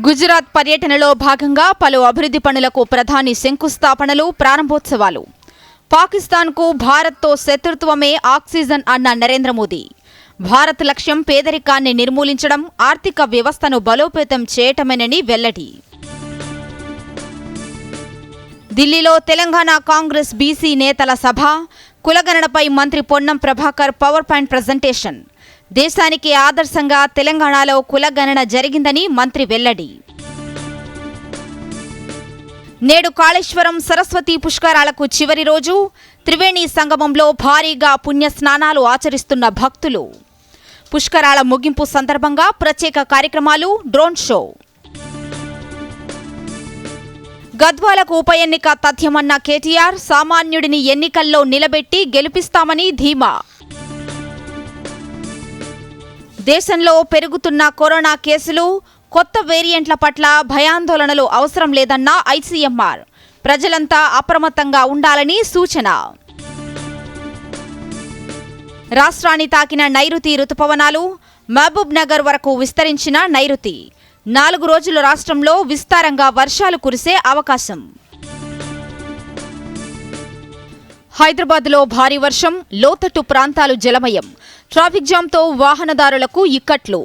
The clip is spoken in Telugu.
గుజరాత్ పర్యటనలో భాగంగా పలు అభివృద్ధి పనులకు ప్రధాని శంకుస్థాపనలు, ప్రారంభోత్సవాలు. పాకిస్తాన్కు భారత్తో శత్రుత్వమే ఆక్సిజన్ అన్న నరేంద్ర మోదీ. భారత్ లక్ష్యం పేదరికాన్ని నిర్మూలించడం, ఆర్థిక వ్యవస్థను బలోపేతం చేయటమేనని వెల్లడి. ఢిల్లీలో తెలంగాణ కాంగ్రెస్ బీసీ నేతల సభ. కులగణనపై మంత్రి Ponnam Prabhakar power point presentation. దేశానికి ఆదర్శంగా తెలంగాణలో కులగణన జరిగిందని మంత్రి వెల్లడి. నేడు కాళేశ్వరం సరస్వతి పుష్కరాలకు చివరి రోజు. త్రివేణి సంగమంలో భారీగా పుణ్యస్నానాలు ఆచరిస్తున్న భక్తులు. పుష్కరాల ముగింపు సందర్భంగా ప్రత్యేక కార్యక్రమాలు, డ్రోన్ షో. గద్వాలకు ఉప ఎన్నిక తథ్యమన్న కేటీఆర్. సామాన్యుడిని ఎన్నికల్లో నిలబెట్టి గెలిపిస్తామని ధీమా. దేశంలో పెరుగుతున్న కరోనా కేసులు, కొత్త వేరియంట్ల పట్ల భయాందోళనలు అవసరం లేదన్న ఐసీఎంఆర్. ప్రజలంతా అప్రమత్తంగా ఉండాలని సూచన. రాష్ట్రాన్ని తాకిన నైరుతి రుతుపవనాలు. మహబూబ్ నగర్ వరకు విస్తరించిన నైరుతి. 4 రోజులు రాష్ట్రంలో విస్తారంగా వర్షాలు కురిసే అవకాశం. హైదరాబాద్లో భారీ వర్షం, లోతట్టు ప్రాంతాలు జలమయం. ట్రాఫిక్ జామ్తో వాహనదారులకు ఇక్కట్లు.